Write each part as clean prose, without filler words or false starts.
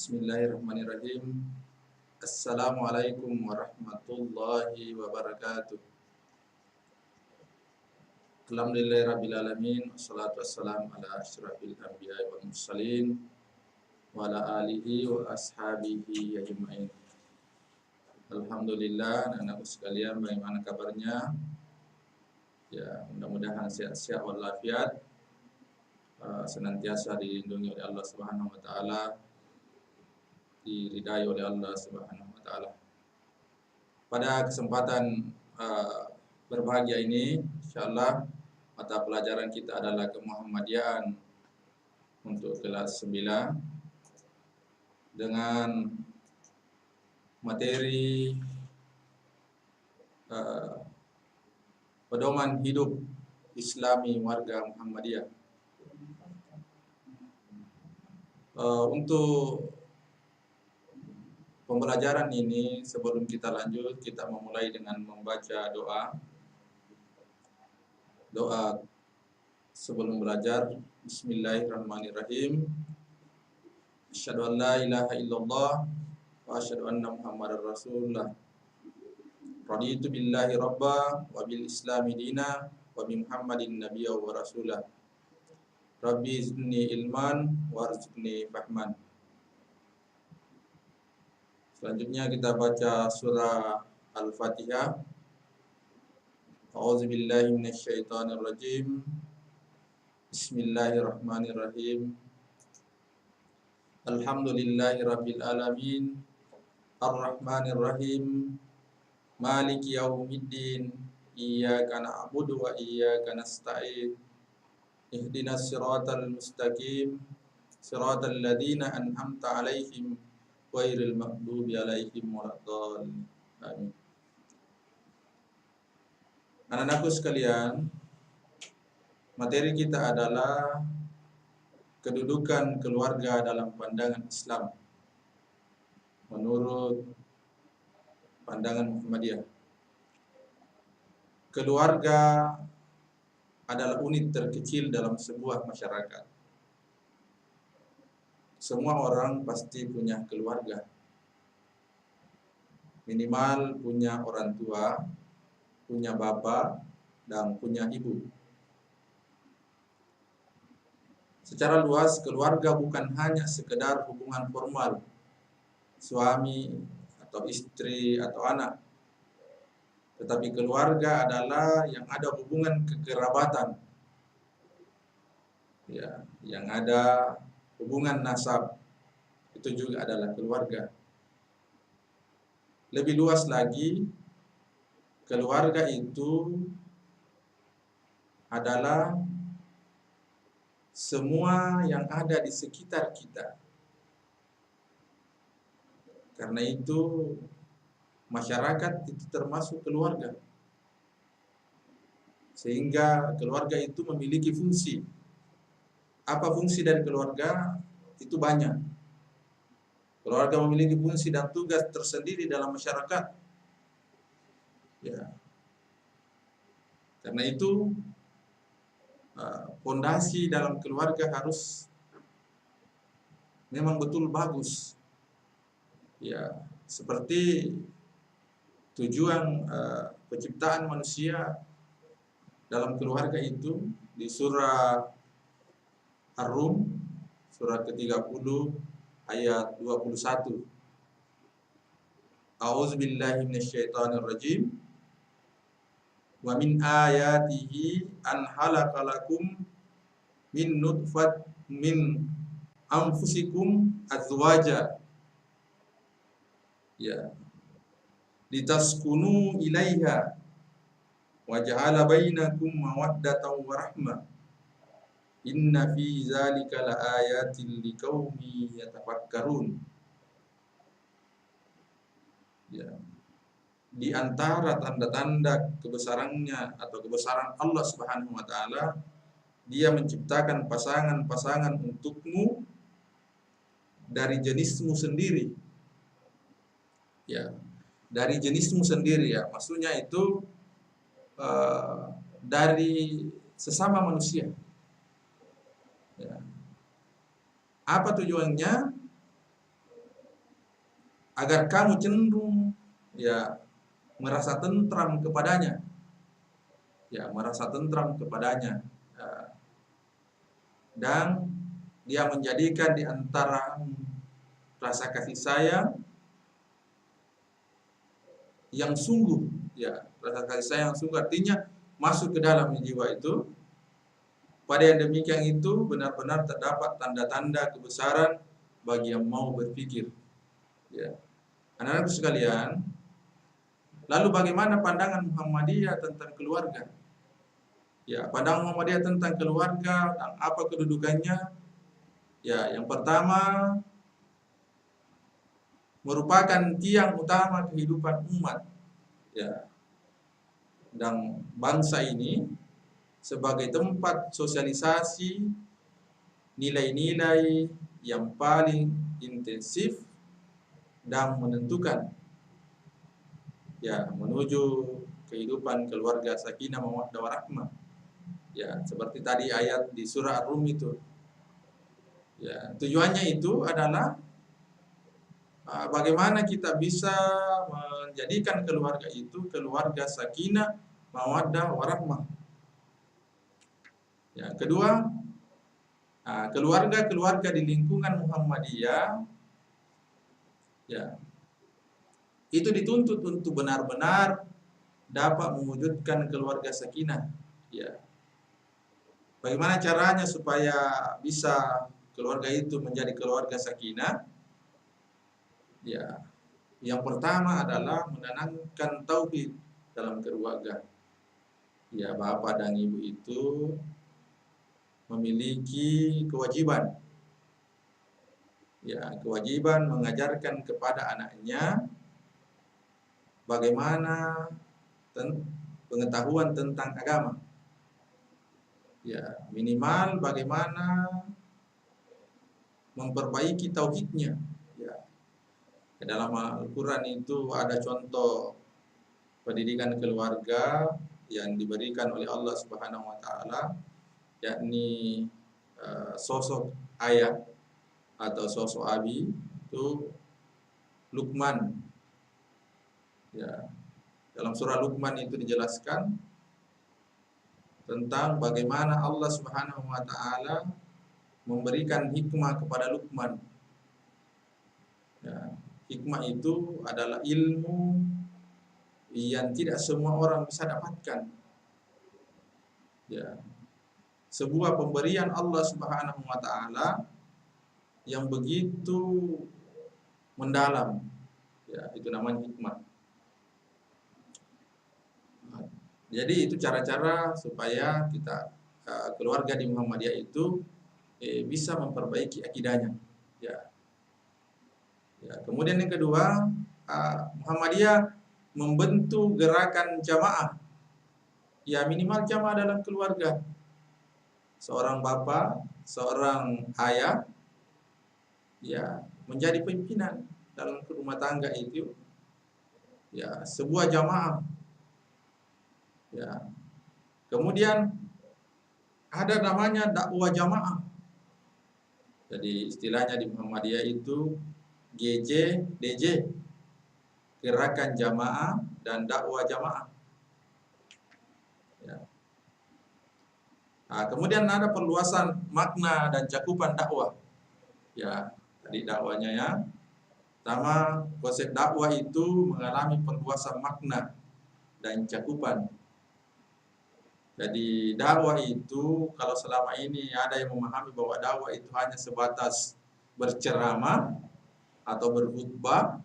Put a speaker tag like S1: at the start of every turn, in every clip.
S1: Bismillahirrahmanirrahim. Assalamualaikum warahmatullahi wabarakatuh. Alhamdulillahirrabbilalamin. Wassalatu wassalamu ala asyrafil anbiya'i wal mursalin wa ala alihi wa ashabihi ajma'in. Alhamdulillah, anak-anakku sekalian, bagaimana kabarnya? Ya, mudah-mudahan sehat-sehat walafiat, senantiasa dilindungi oleh Allah Subhanahu wa taala, diridai oleh Allah Subhanahu wa taala. Pada kesempatan berbahagia ini, insyaallah mata pelajaran kita adalah Kemuhammadiyaan untuk kelas 9 dengan materi pedoman hidup Islami warga Muhammadiyah. Untuk pembelajaran ini, sebelum kita lanjut, kita memulai dengan membaca doa sebelum belajar. Bismillahirrahmanirrahim. Asyhadu an la ilaha illallah wa asyhadu anna Muhammadar Rasulullah. Raditu billahi rabba wa bil islami dina wa bi Muhammadin nabiyya wa rasulah. Rabbi zidni ilman warzuqni fahman. Selanjutnya kita baca surah Al-Fatihah. A'udzubillahi minasyaitonirrajim. Bismillahirrahmanirrahim. Alhamdulillahirabbil alamin. Arrahmanirrahim. Maliki yaumiddin. Iyyaka na'budu wa iyyaka nasta'in. Ihdinas siratal mustaqim. Siratal ladzina an'amta 'alaihim ghairil maghdubi 'alaihim waladdallin. Amin. Anak-anakku sekalian, materi kita adalah kedudukan keluarga dalam pandangan Islam menurut pandangan Muhammadiyah. Keluarga adalah unit terkecil dalam sebuah masyarakat. Semua orang pasti punya keluarga. Minimal punya orang tua, punya bapak, dan punya ibu. Secara luas, keluarga bukan hanya sekedar hubungan formal, suami atau istri atau anak. Tetapi keluarga adalah yang ada hubungan kekerabatan. Ya, yang ada hubungan nasab, itu juga adalah keluarga. Lebih luas lagi, keluarga itu adalah semua yang ada di sekitar kita. Karena itu masyarakat itu termasuk keluarga. Sehingga keluarga itu memiliki fungsi. Apa fungsi dari keluarga? Itu banyak. Keluarga memiliki fungsi dan tugas tersendiri dalam masyarakat. Ya. Karena itu fondasi dalam keluarga harus memang betul bagus. Ya, seperti tujuan penciptaan manusia dalam keluarga itu di surah Ar-Rum, surah ke-30 ayat 21. A'udzubillahi minasyaitonirrajim. Wa min ayatihi an halaqalakum min nutfat min anfusikum azwaja. Ya. Litaskunu ilaiha wa ja'ala bainakum mawaddatan wa rahmah. Inna fi zalika laayatin liqaumin yatafakkarun. Ya. Di antara tanda-tanda kebesarannya atau kebesaran Allah Subhanahu wa taala, Dia menciptakan pasangan-pasangan untukmu dari jenismu sendiri. Ya, dari jenismu sendiri ya. Maksudnya itu dari sesama manusia. Ya. Apa tujuannya? agar kamu cenderung ya merasa tentram kepadanya, ya merasa tentram kepadanya. Dan dia menjadikan di antara rasa kasih sayang yang sungguh, ya rasa kasih sayang yang sungguh artinya masuk ke dalam jiwa itu. Pada yang demikian itu benar-benar terdapat tanda-tanda kebesaran bagi yang mau berpikir. Ya, anak-anak sekalian, lalu bagaimana pandangan Muhammadiyah tentang keluarga? Ya, pandangan Muhammadiyah tentang keluarga, tentang apa kedudukannya? Ya, yang pertama merupakan tiang utama kehidupan umat, ya, dan bangsa ini sebagai tempat sosialisasi nilai-nilai yang paling intensif dan menentukan, ya, menuju kehidupan keluarga sakinah mawaddah warahmah. Ya, seperti tadi ayat di surah Ar-Rum itu. Ya, tujuannya itu adalah bagaimana kita bisa menjadikan keluarga itu keluarga sakinah mawaddah warahmah. Ya, kedua, keluarga-keluarga di lingkungan Muhammadiyah, ya, itu dituntut untuk benar-benar dapat mewujudkan keluarga sakinah. Ya, bagaimana caranya supaya bisa keluarga itu menjadi keluarga sakinah? Ya, yang pertama adalah menanamkan tauhid dalam keluarga. Ya, bapak dan ibu itu memiliki kewajiban, ya, kewajiban mengajarkan kepada anaknya bagaimana pengetahuan tentang agama. Ya, minimal bagaimana memperbaiki tauhidnya. Ya, dalam Al-Quran itu ada contoh pendidikan keluarga yang diberikan oleh Allah Subhanahu wa taala, yakni sosok ayah atau sosok abi itu Luqman. Ya, dalam surah Luqman itu dijelaskan tentang bagaimana Allah Subhanahu wa taala memberikan hikmah kepada Luqman. Ya, hikmah itu adalah ilmu yang tidak semua orang bisa dapatkan. Ya, sebuah pemberian Allah Subhanahu wa taala yang begitu mendalam. Ya, itu namanya hikmah. Jadi itu cara-cara supaya kita keluarga di Muhammadiyah itu bisa memperbaiki akidahnya. Ya. Ya, kemudian yang kedua, Muhammadiyah membentuk gerakan jamaah. Ya, minimal jamaah dalam keluarga. Seorang bapak, seorang ayah, ya, menjadi pimpinan dalam rumah tangga itu. Ya, sebuah jamaah. Ya. Kemudian ada namanya dakwah jamaah. Jadi istilahnya di Muhammadiyah itu GJ, DJ, gerakan jamaah dan dakwah jamaah. Ya. Kemudian ada perluasan makna dan cakupan dakwah. Ya, tadi dakwanya ya. Sama konsep dakwah itu mengalami perluasan makna dan cakupan. Jadi dakwah itu kalau selama ini ada yang memahami bahwa dakwah itu hanya sebatas berceramah atau berkhutbah,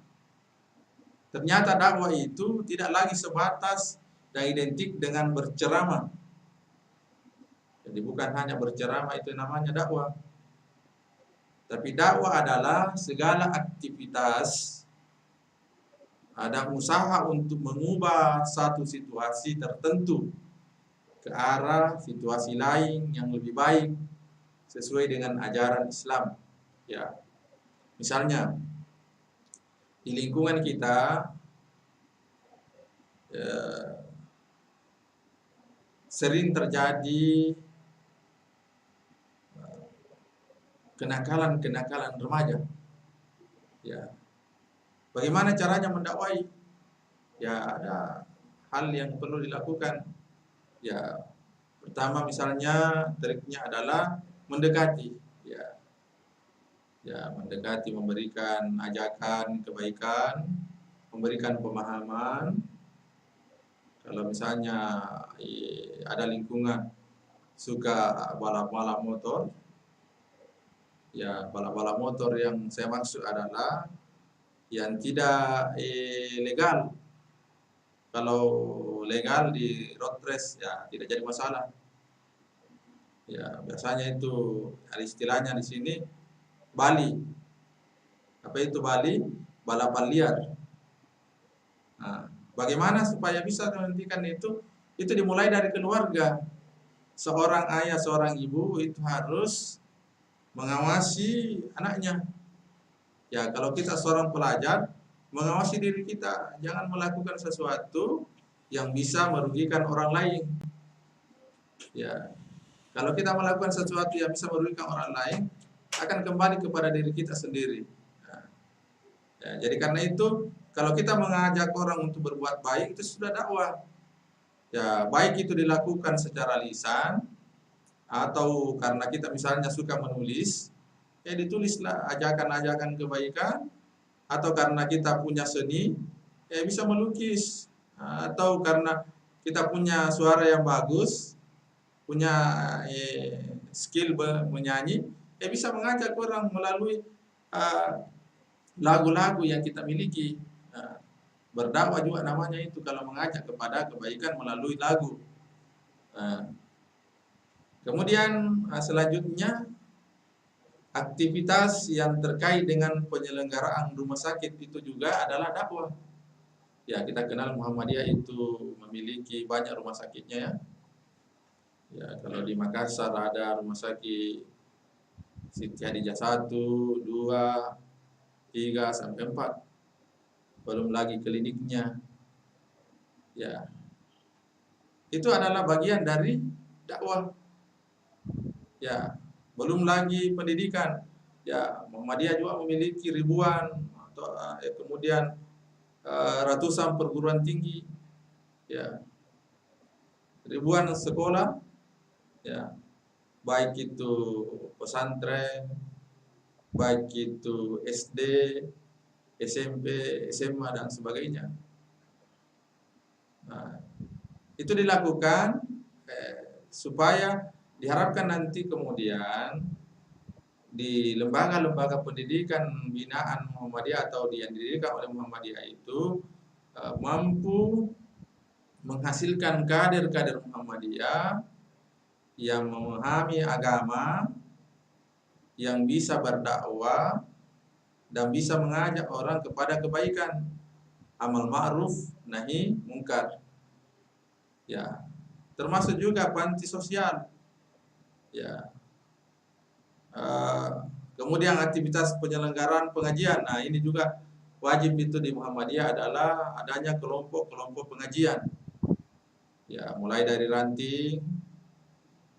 S1: ternyata dakwah itu tidak lagi sebatas dan identik dengan berceramah. Jadi bukan hanya berceramah itu namanya dakwah. Tapi dakwah adalah segala aktivitas, ada usaha untuk mengubah satu situasi tertentu ke arah situasi lain yang lebih baik sesuai dengan ajaran Islam. Ya, misalnya di lingkungan kita sering terjadi kenakalan-kenakalan remaja. Ya, Bagaimana caranya mendakwai? Ya ada hal yang perlu dilakukan. Ya pertama misalnya triknya adalah mendekati. Ya mendekati, memberikan ajakan kebaikan, memberikan pemahaman. Kalau misalnya ada lingkungan suka balap-balap motor, ya balap-balap motor yang saya maksud adalah yang tidak legal. Kalau legal di road race ya tidak jadi masalah. Ya biasanya itu ada istilahnya di sini Bali. Apa itu Bali? Balapan liar. Nah, bagaimana supaya bisa menghentikan itu? Itu dimulai dari keluarga. Seorang ayah, seorang ibu itu harus mengawasi anaknya. Ya, kalau kita seorang pelajar, mengawasi diri kita, jangan melakukan sesuatu yang bisa merugikan orang lain. Ya, kalau kita melakukan sesuatu yang bisa merugikan orang lain, akan kembali kepada diri kita sendiri. Ya, jadi karena itu, kalau kita mengajak orang untuk berbuat baik, itu sudah dakwah. Ya, baik itu dilakukan secara lisan, atau karena kita misalnya suka menulis, ya ditulislah ajakan-ajakan kebaikan, atau karena kita punya seni, ya bisa melukis, atau karena kita punya suara yang bagus, punya skill menyanyi, ya bisa mengajak orang melalui lagu-lagu yang kita miliki. Berdakwah juga namanya itu, kalau mengajak kepada kebaikan melalui lagu. Kemudian selanjutnya aktivitas yang terkait dengan penyelenggaraan rumah sakit itu juga adalah dakwah. Ya, kita kenal Muhammadiyah itu memiliki banyak rumah sakitnya ya. Ya, kalau di Makassar ada rumah sakit Siti Hadijah 1, 2, 3 sampai 4. Belum lagi kliniknya. Ya. Itu adalah bagian dari dakwah. Ya, belum lagi pendidikan. Ya, Muhammadiyah juga memiliki ribuan atau kemudian ratusan perguruan tinggi. Ya. Ribuan sekolah. Ya. Baik itu pesantren, baik itu SD, SMP, SMA dan sebagainya. Nah, itu dilakukan supaya diharapkan nanti kemudian di lembaga-lembaga pendidikan binaan Muhammadiyah atau yang didirikan oleh Muhammadiyah itu mampu menghasilkan kader-kader Muhammadiyah yang memahami agama, yang bisa berdakwah dan bisa mengajak orang kepada kebaikan, amal ma'ruf, nahi mungkar. Ya, termasuk juga panti sosial. Ya. Kemudian aktivitas penyelenggaraan pengajian. Nah, ini juga wajib itu di Muhammadiyah adalah adanya kelompok-kelompok pengajian. Ya, mulai dari ranting,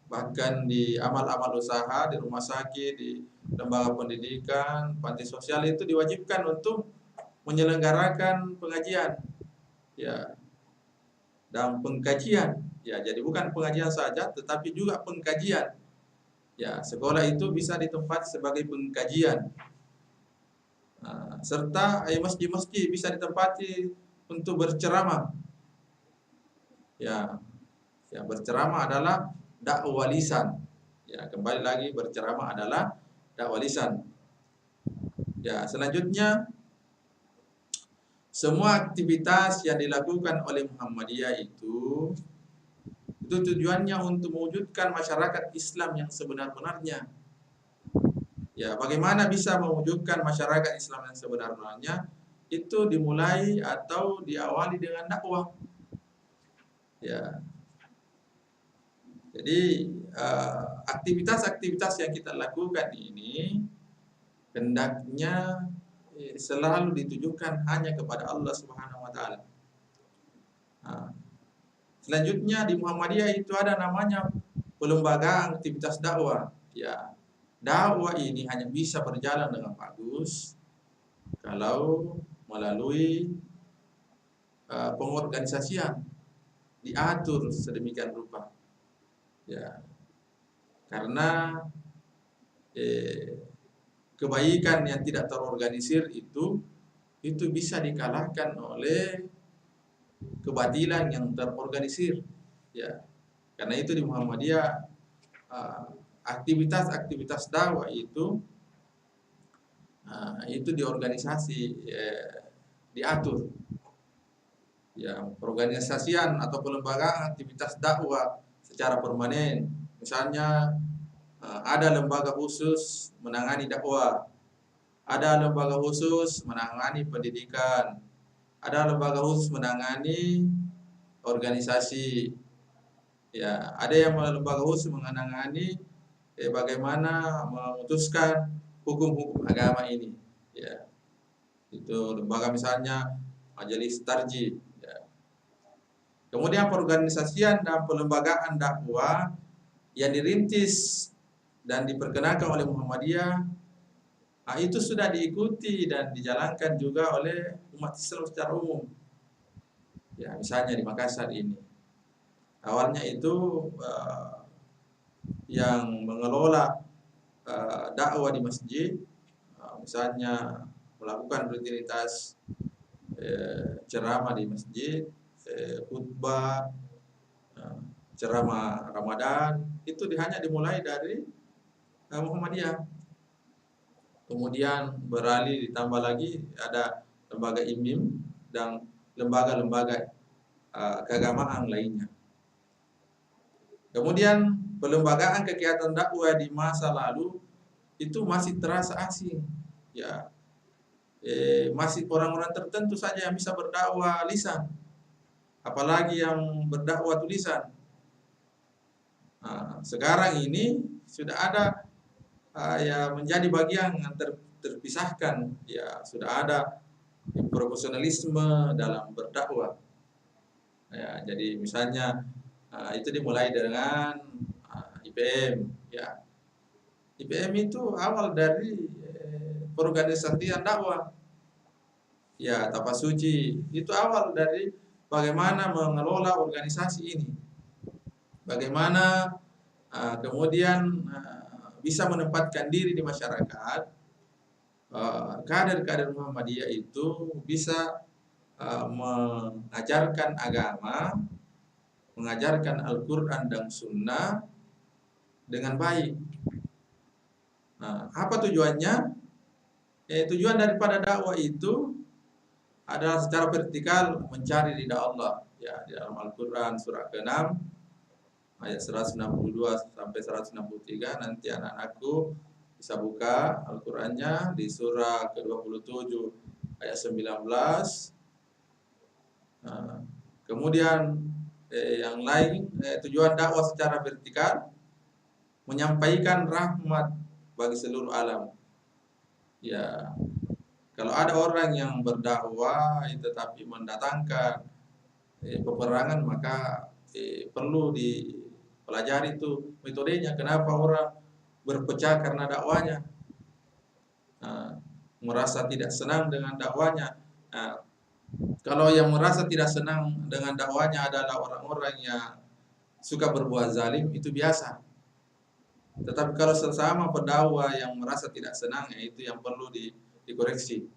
S1: bahkan di amal-amal usaha, di rumah sakit, di lembaga pendidikan, panti sosial itu diwajibkan untuk menyelenggarakan pengajian. Ya. Dan pengkajian. Ya, jadi bukan pengajian saja tetapi juga pengkajian. Ya, sekolah itu bisa ditempati sebagai pengkajian. Serta masjid-masjid bisa ditempati untuk berceramah. Ya, berceramah adalah dakwah lisan. Ya, kembali lagi berceramah adalah dakwah lisan. Ya, selanjutnya semua aktivitas yang dilakukan oleh Muhammadiyah itu tujuannya untuk mewujudkan masyarakat Islam yang sebenar-benarnya. Ya, bagaimana bisa mewujudkan masyarakat Islam yang sebenar-benarnya? Itu dimulai atau diawali dengan dakwah. Ya. Jadi aktivitas-aktivitas yang kita lakukan ini hendaknya selalu ditujukan hanya kepada Allah Subhanahu wa taala. Selanjutnya di Muhammadiyah itu ada namanya pelembagaan aktivitas dakwah. Ya, dakwah ini hanya bisa berjalan dengan bagus kalau melalui pengorganisasian, diatur sedemikian rupa. Ya, karena kebaikan yang tidak terorganisir itu bisa dikalahkan oleh kebatilan yang terorganisir. Ya, karena itu di Muhammadiyah aktivitas-aktivitas dakwah itu diorganisasi, diatur. Ya, perorganisasian atau pelembagaan aktivitas dakwah secara permanen. Misalnya ada lembaga khusus menangani dakwah, ada lembaga khusus menangani pendidikan, ada lembaga khusus menangani organisasi. Ya, ada yang lembaga khusus menangani bagaimana memutuskan hukum-hukum agama ini. Ya, itu lembaga misalnya majelis tarjih. Ya. Kemudian perorganisasian dan pelembagaan dakwah yang dirintis dan diperkenalkan oleh Muhammadiyah, itu sudah diikuti dan dijalankan juga oleh umat Islam secara umum. Ya, misalnya di Makassar ini, awalnya itu yang mengelola dakwah di masjid, misalnya melakukan rutinitas ceramah di masjid, khutbah, ceramah Ramadan, itu hanya dimulai dari Muhammadiyah. Kemudian beralih, ditambah lagi ada lembaga IMIM dan lembaga-lembaga keagamaan lainnya. Kemudian pelembagaan kegiatan dakwah di masa lalu itu masih terasa asing. Ya, masih orang-orang tertentu saja yang bisa berdakwah lisan, apalagi yang berdakwah tulisan. Sekarang ini sudah ada ya menjadi bagian yang terpisahkan. Ya, sudah ada profesionalisme dalam berdakwah. Ya, jadi misalnya itu dimulai dengan IPM. Ya, IPM itu awal dari perorganisasian dakwah. Ya, Tapasuci itu awal dari bagaimana mengelola organisasi ini, bagaimana kemudian bisa menempatkan diri di masyarakat. Kader-kader Muhammadiyah itu bisa mengajarkan agama, mengajarkan Al-Quran dan Sunnah dengan baik. Apa tujuannya? Tujuan daripada dakwah itu adalah secara vertikal mencari ridha Allah. Ya, di dalam Al-Quran surah ke-6 ayat 162 sampai 163, nanti anak-anakku bisa buka Al-Qurannya di surah ke-27 ayat 19. Kemudian yang lain, tujuan dakwah secara vertikal menyampaikan rahmat bagi seluruh alam. Ya, kalau ada orang yang berdakwah tetapi mendatangkan peperangan, maka perlu dipelajari itu metodenya. Kenapa orang berpecah karena dakwanya, merasa tidak senang dengan dakwanya. Kalau yang merasa tidak senang dengan dakwanya adalah orang-orang yang suka berbuat zalim, itu biasa. Tetapi kalau sesama pendakwah yang merasa tidak senang, itu yang perlu dikoreksi.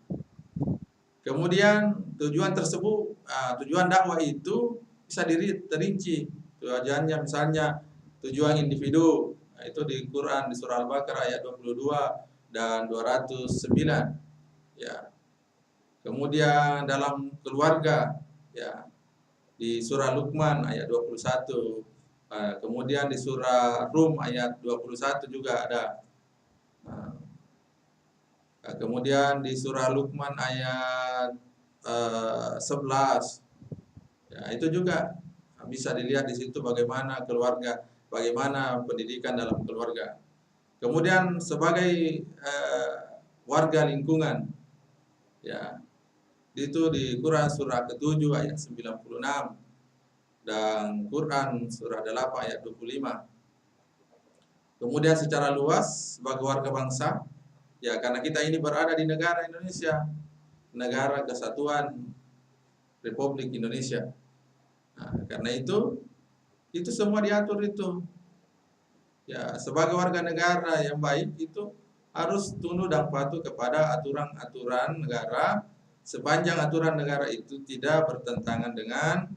S1: Kemudian tujuan tersebut, tujuan dakwah itu bisa terinci. Tujuannya misalnya tujuan individu, itu di Quran di surah Al-Baqarah ayat 22 dan 209. Ya. Kemudian dalam keluarga, ya, di surah Luqman ayat 21. Kemudian di surah Rum ayat 21 juga ada. Kemudian di surah Luqman ayat 11. Ya, itu juga bisa dilihat di situ bagaimana keluarga, bagaimana pendidikan dalam keluarga. Kemudian sebagai warga lingkungan, ya, itu di Quran surah ke-7 ayat 96 dan Quran surah 8 ayat 25. Kemudian secara luas sebagai warga bangsa, ya, karena kita ini berada di negara Indonesia, Negara Kesatuan Republik Indonesia. Nah, karena itu semua diatur itu. Ya, sebagai warga negara yang baik itu harus tunduk dan patuh kepada aturan-aturan negara, sepanjang aturan negara itu tidak bertentangan dengan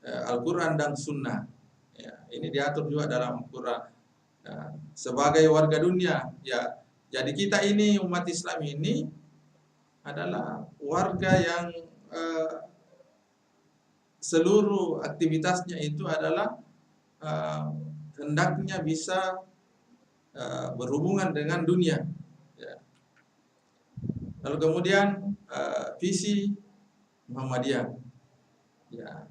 S1: Al-Quran dan Sunnah. Ya, ini diatur juga dalam Al-Quran. Ya, sebagai warga dunia, ya, jadi kita ini umat Islam ini adalah warga yang seluruh aktivitasnya itu adalah hendaknya bisa berhubungan dengan dunia. Ya. Lalu kemudian visi Muhammadiyah. Ya,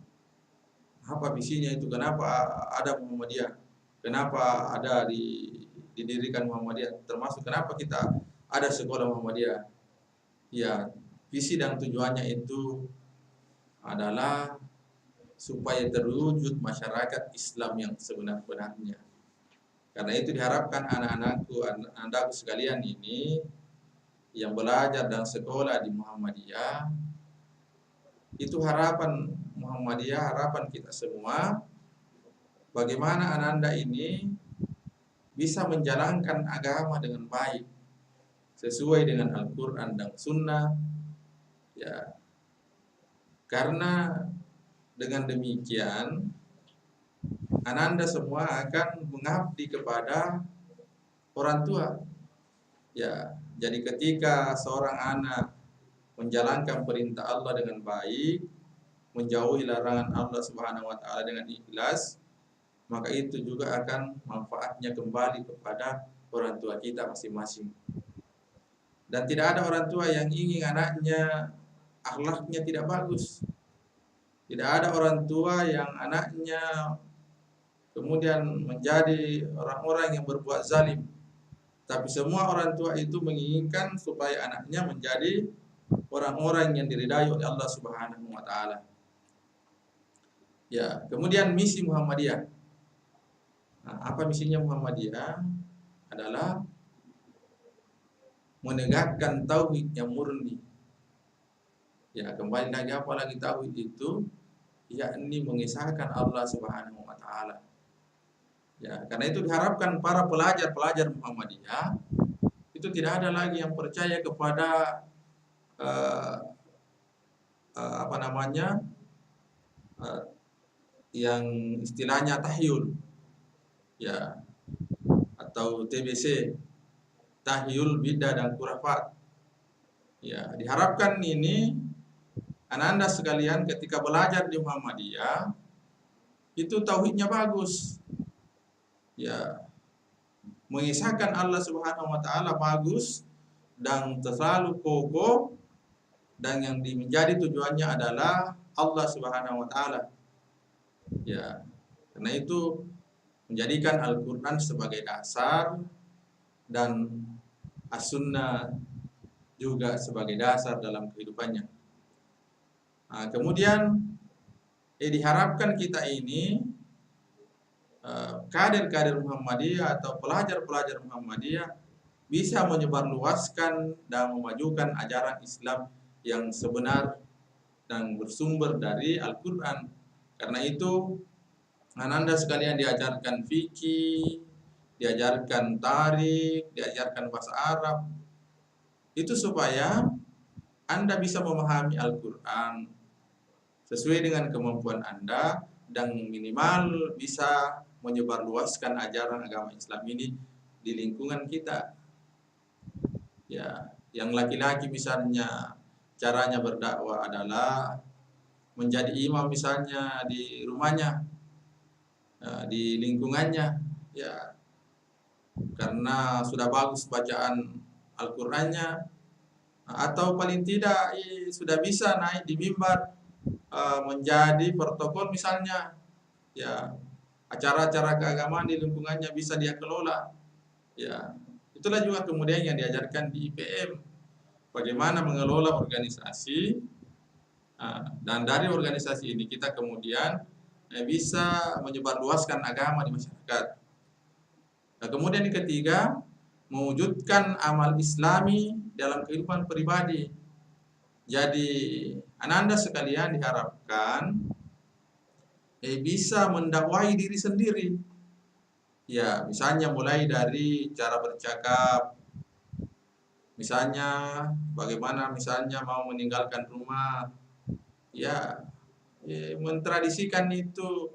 S1: apa visinya itu? Kenapa ada Muhammadiyah? Kenapa ada didirikan Muhammadiyah? Termasuk kenapa kita ada sekolah Muhammadiyah? Ya, visi dan tujuannya itu adalah supaya terwujud masyarakat Islam yang sebenar-benarnya. Karena itu diharapkan anak-anakku sekalian ini yang belajar dan sekolah di Muhammadiyah, itu harapan Muhammadiyah, harapan kita semua, bagaimana anak-anak ini bisa menjalankan agama dengan baik, sesuai dengan Al-Quran dan Sunnah. Ya, karena dengan demikian anak-anak semua akan mengabdi kepada orang tua. Ya, jadi ketika seorang anak menjalankan perintah Allah dengan baik, menjauhi larangan Allah Subhanahu wa taala dengan ikhlas, maka itu juga akan manfaatnya kembali kepada orang tua kita masing-masing. Dan tidak ada orang tua yang ingin anaknya akhlaknya tidak bagus. Tidak ada orang tua yang anaknya kemudian menjadi orang-orang yang berbuat zalim. Tapi semua orang tua itu menginginkan supaya anaknya menjadi orang-orang yang diridai oleh Allah Subhanahu wa taala. Ya, kemudian misi Muhammadiyah. Nah, apa misinya Muhammadiyah? Adalah menegakkan tauhid yang murni. Ya, kembali lagi apalagi tauhid itu, yakni mengisahkan Allah Subhanahu wa taala. Ya, karena itu diharapkan para pelajar-pelajar Muhammadiyah itu tidak ada lagi yang percaya kepada yang istilahnya tahyul, ya, atau TBC, tahyul bidah dan khurafat. Ya, diharapkan ini anak-anak sekalian ketika belajar di Muhammadiyah itu tauhidnya bagus. Ya, mengisahkan Allah Subhanahu wa taala bagus dan selalu kokoh, dan yang menjadi tujuannya adalah Allah Subhanahu wa taala. Ya, karena itu menjadikan Al-Qur'an sebagai dasar dan As-Sunnah juga sebagai dasar dalam kehidupannya. Nah, kemudian diharapkan kita ini kader-kader Muhammadiyah atau pelajar-pelajar Muhammadiyah bisa menyebarluaskan dan memajukan ajaran Islam yang sebenar dan bersumber dari Al-Quran. Karena itu anak-anak sekalian diajarkan fikih, diajarkan tarik, diajarkan bahasa Arab. Itu supaya Anda bisa memahami Al-Quran sesuai dengan kemampuan Anda dan minimal bisa menyebarluaskan ajaran agama Islam ini di lingkungan kita. Ya, yang laki-laki misalnya caranya berdakwah adalah menjadi imam misalnya di rumahnya, di lingkungannya, ya, karena sudah bagus bacaan Al-Qur'annya, atau paling tidak sudah bisa naik di mimbar menjadi protokol misalnya, ya, acara-acara keagamaan di lingkungannya bisa dia kelola. Ya, itulah juga kemudian yang diajarkan di IPM, bagaimana mengelola organisasi, dan dari organisasi ini kita kemudian bisa menyebarluaskan agama di masyarakat. Nah, kemudian yang ketiga, mewujudkan amal Islami dalam kehidupan pribadi. Jadi ananda sekalian diharapkan bisa mendakwahi diri sendiri. Ya, misalnya mulai dari cara bercakap, misalnya bagaimana misalnya mau meninggalkan rumah, ya mentradisikan itu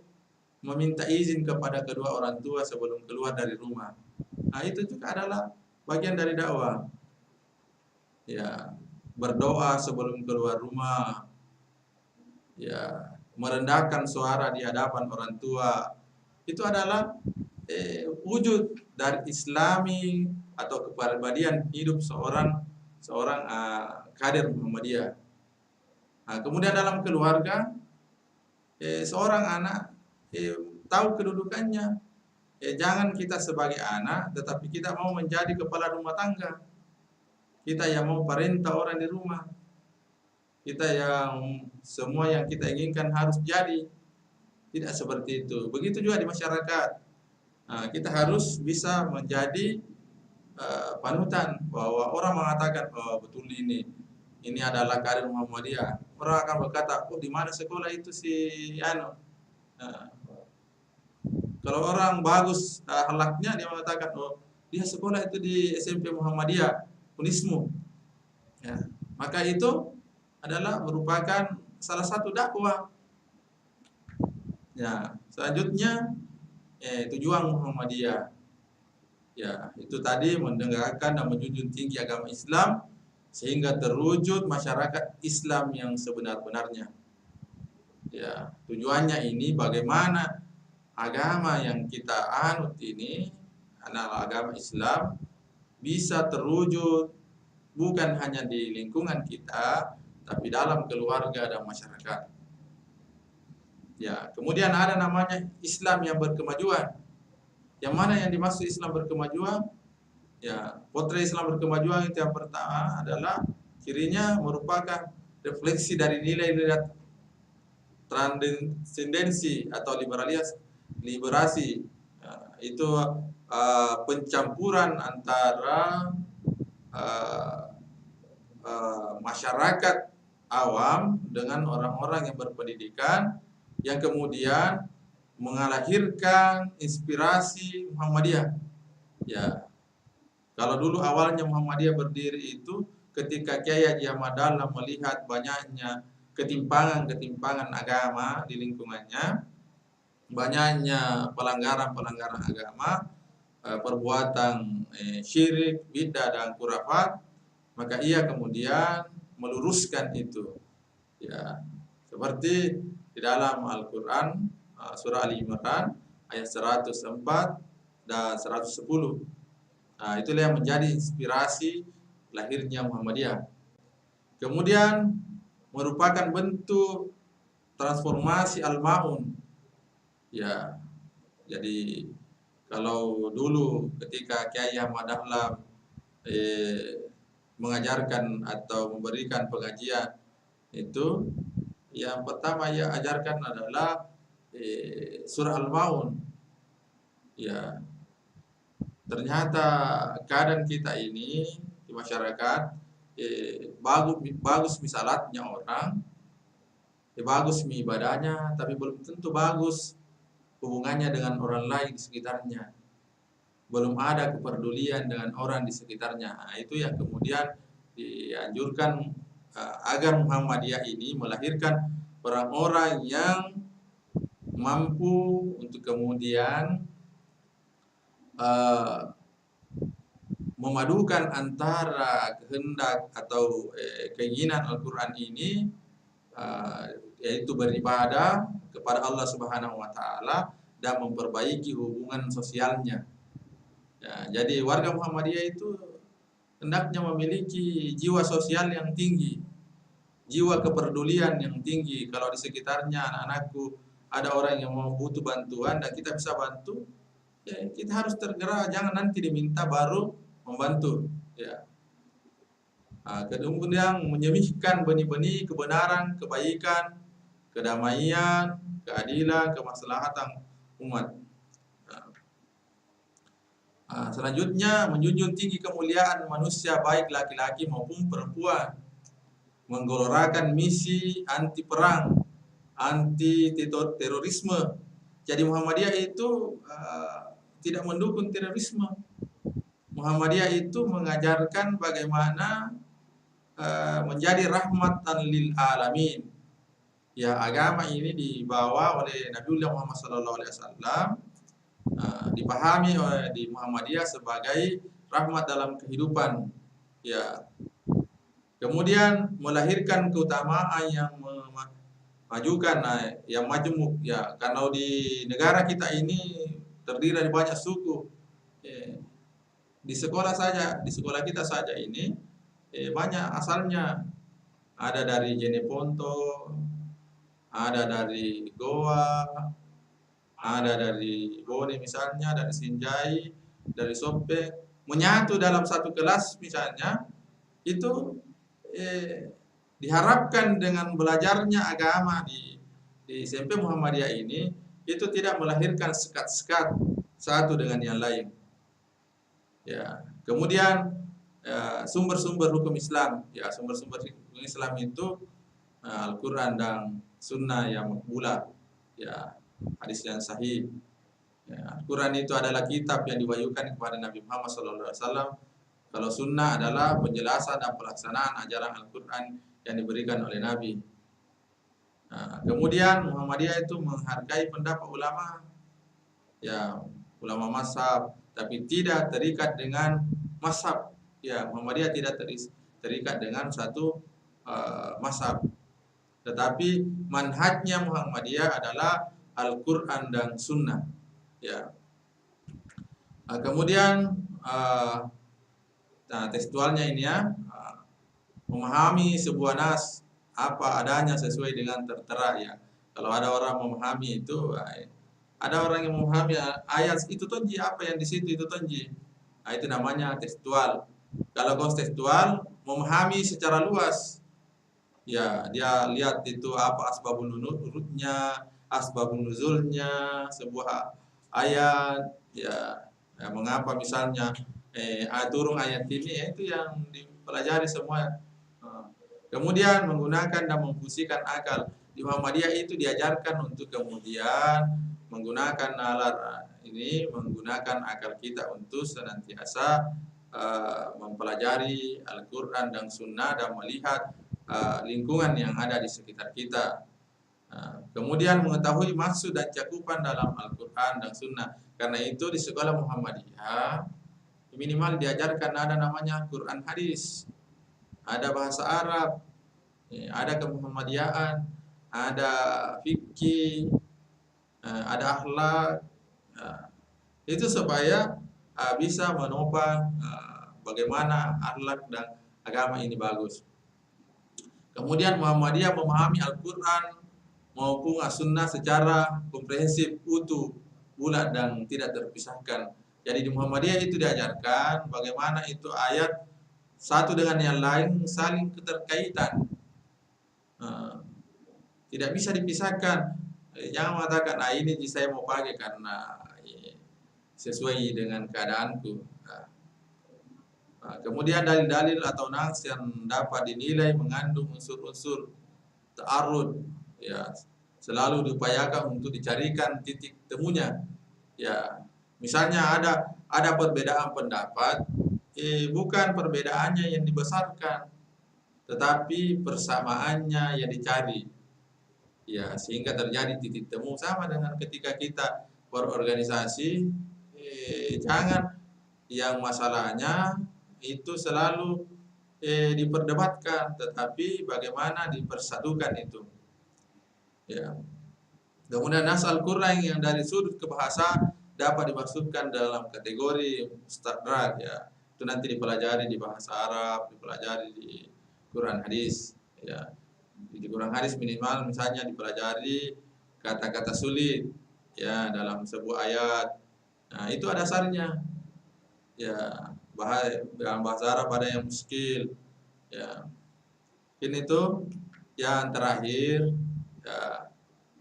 S1: meminta izin kepada kedua orang tua sebelum keluar dari rumah. Nah, itu juga adalah bagian dari dakwah. Ya, berdoa sebelum keluar rumah. Ya, merendahkan suara di hadapan orang tua. Itu adalah wujud dari Islami atau kepribadian hidup seorang kader Muhammadiyah. Nah, kemudian dalam keluarga, seorang anak tahu kedudukannya. Jangan kita sebagai anak, tetapi kita mau menjadi kepala rumah tangga. Kita yang mau perintah orang di rumah. Kita yang semua yang kita inginkan harus jadi. Tidak seperti itu. Begitu juga di masyarakat. Nah, kita harus bisa menjadi panutan bahwa orang mengatakan, oh betul ini adalah kader Muhammadiyah. Orang akan berkata, oh di mana sekolah itu si Ano? Nah, kalau orang bagus akhlaknya, dia mengatakan, oh dia sekolah itu di SMP Muhammadiyah, Unismu. Ya, maka itu adalah merupakan salah satu dakwah. Ya, selanjutnya tujuan Muhammadiyah. Ya, itu tadi mendengarkan dan menjunjung tinggi agama Islam sehingga terwujud masyarakat Islam yang sebenar-benarnya. Ya, tujuannya ini bagaimana agama yang kita anut ini, adalah agama Islam, bisa terwujud bukan hanya di lingkungan kita, tapi dalam keluarga dan masyarakat. Ya, kemudian ada namanya Islam yang berkemajuan. Yang mana yang dimaksud Islam berkemajuan? Ya, potret Islam berkemajuan itu yang pertama adalah cirinya merupakan refleksi dari nilai-nilai transendensi atau liberasi. Ya, itu pencampuran antara masyarakat awam dengan orang-orang yang berpendidikan yang kemudian mengalahirkan inspirasi Muhammadiyah. Ya, kalau dulu awalnya Muhammadiyah berdiri itu ketika Kiai Haji Ahmad Dahlan melihat banyaknya ketimpangan agama di lingkungannya, banyaknya pelanggaran agama, perbuatan syirik, bidah dan khurafat, maka ia kemudian meluruskan itu. Ya, seperti di dalam Al-Qur'an surah Al-Imran ayat 104 dan 110. Nah, itulah yang menjadi inspirasi lahirnya Muhammadiyah. Kemudian merupakan bentuk transformasi al-ma'un. Ya, jadi kalau dulu ketika Kiai Ahmad Dahlan mengajarkan atau memberikan pengajian itu, yang pertama ia ajarkan adalah surah Al-Maun. Ya, ternyata keadaan kita ini di masyarakat bagus misalatnya orang, bagus ibadahnya, tapi belum tentu bagus hubungannya dengan orang lain di sekitarnya. Belum ada kepedulian dengan orang di sekitarnya. Nah, itu yang kemudian dianjurkan agar Muhammadiyah ini melahirkan orang-orang yang mampu untuk kemudian memadukan antara kehendak atau keinginan Al-Quran ini, yaitu beribadah kepada Allah Subhanahu wa Ta'ala dan memperbaiki hubungan sosialnya. Ya, jadi warga Muhammadiyah itu hendaknya memiliki jiwa sosial yang tinggi, jiwa kepedulian yang tinggi. Kalau di sekitarnya anak-anakku ada orang yang mau butuh bantuan dan kita bisa bantu, ya kita harus tergerak, jangan nanti diminta baru membantu. Ya. Nah, kemudian menyemihkan benih-benih kebenaran, kebaikan, kedamaian, keadilan, kemaslahatan umat. Selanjutnya menjunjung tinggi kemuliaan manusia baik laki-laki maupun perempuan. menggelorakan misi anti perang, anti terorisme. Jadi Muhammadiyah itu tidak mendukung terorisme. Muhammadiyah itu mengajarkan bagaimana menjadi rahmatan lil alamin. Ya, agama ini dibawa oleh Nabiullah Muhammad SAW, dipahami di Muhammadiyah sebagai rahmat dalam kehidupan. Ya, kemudian melahirkan keutamaan yang memajukan, yang majemuk. Ya, karena di negara kita ini terdiri dari banyak suku. Di sekolah kita saja ini banyak asalnya. Ada dari Jeneponto, ada dari Goa, ada dari Bone misalnya, dari Sinjai, dari Sope, menyatu dalam satu kelas misalnya. Itu diharapkan dengan belajarnya agama di SMP Muhammadiyah ini, itu tidak melahirkan sekat-sekat satu dengan yang lain. Ya, kemudian sumber-sumber hukum Islam, ya sumber-sumber hukum Islam itu Al-Quran dan Sunnah yang makbulah, ya hadis yang sahih. Ya, Al-Quran itu adalah kitab yang diwahyukan kepada Nabi Muhammad SAW. Kalau Sunnah adalah penjelasan dan pelaksanaan ajaran Al-Quran yang diberikan oleh Nabi. Kemudian Muhammadiyah itu menghargai pendapat ulama, ya ulama mazhab, tapi tidak terikat dengan mazhab. Ya, Muhammadiyah tidak terikat dengan satu mazhab. Tetapi manhajnya Muhammadiyah adalah Al-Quran dan Sunnah. Ya. Kemudian tekstualnya ini ya, memahami sebuah nas apa adanya sesuai dengan tertera ya. Kalau ada orang memahami itu, ada orang yang memahami ayat itu tonji apa yang di situ itu tonji. Itu namanya tekstual. Kalau kontekstual memahami secara luas, ya dia lihat itu apa asbabun nuzulnya, asbabun nuzulnya sebuah ayat, ya mengapa misalnya turun ayat ini, itu yang dipelajari semua. Kemudian menggunakan dan memfungsikan akal. Di Muhammadiyah itu diajarkan untuk kemudian menggunakan nalar ini, menggunakan akal kita untuk senantiasa mempelajari Al-Quran dan Sunnah dan melihat lingkungan yang ada di sekitar kita. Kemudian mengetahui maksud dan cakupan dalam Al-Quran dan Sunnah. Karena itu di sekolah Muhammadiyah minimal diajarkan ada namanya Quran hadis, ada bahasa Arab, ada kemuhammadiyaan, ada fikih, ada akhlak. Itu supaya bisa menopang bagaimana akhlak dan agama ini bagus. Kemudian Muhammadiyah memahami Al-Quran maupun As-Sunnah secara komprehensif, utuh, bulat dan tidak terpisahkan. Jadi di Muhammadiyah itu diajarkan bagaimana itu ayat satu dengan yang lain saling keterkaitan, tidak bisa dipisahkan. Jangan mengatakan ini saya mau pakai karena sesuai dengan keadaanku. Kemudian dalil-dalil atau nas yang dapat dinilai mengandung unsur-unsur ta'arud, ya selalu diupayakan untuk dicarikan titik temunya. Ya, misalnya ada perbedaan pendapat, bukan perbedaannya yang dibesarkan, tetapi persamaannya yang dicari. Ya, sehingga terjadi titik temu. Sama dengan ketika kita berorganisasi, jangan yang masalahnya itu selalu diperdebatkan, tetapi bagaimana dipersatukan itu. Ya. Kemudian nas Al-Quran yang dari sudut kebahasa dapat dimasukkan dalam kategori mustadrak, ya. Itu nanti dipelajari di bahasa Arab, dipelajari di Quran hadis, ya. Di Quran hadis minimal misalnya dipelajari kata-kata sulit, ya, dalam sebuah ayat. Nah, itu ada dasarnya. Ya, dalam bahasa Arab ada yang muskil, ya. Ini itu yang terakhir, ya,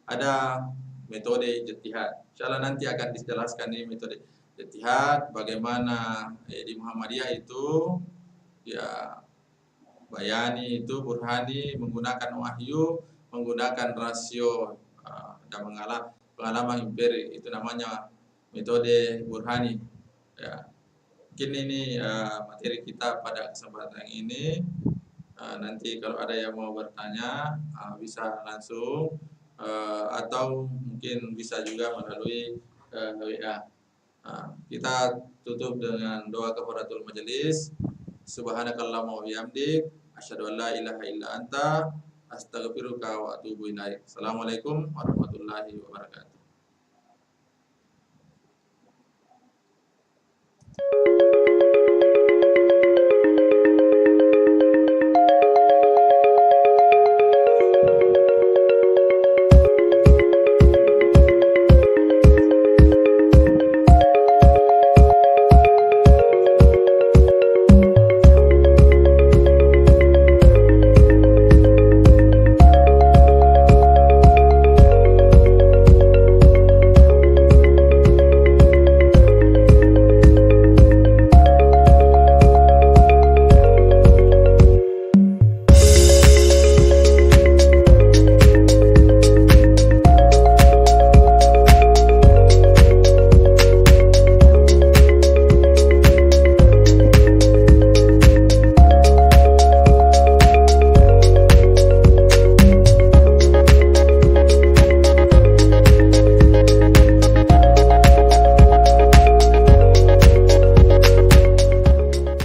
S1: ada metode ijtihad. Insyaallah nanti akan dijelaskan ini metode ijtihad, bagaimana di Muhammadiyah itu ya bayani itu burhani, menggunakan wahyu, menggunakan rasio dan pengalaman empirik, itu namanya metode burhani. Ya, mungkin ini materi kita pada kesempatan ini. Nanti kalau ada yang mau bertanya bisa langsung atau mungkin bisa juga melalui WA. Kita tutup dengan doa kafaratul majelis. Subhanakallahumma wa bihamdik, asyhadu an la ilaha illa anta, astaghfiruka wa atubu ilaik. Assalamualaikum warahmatullahi wabarakatuh.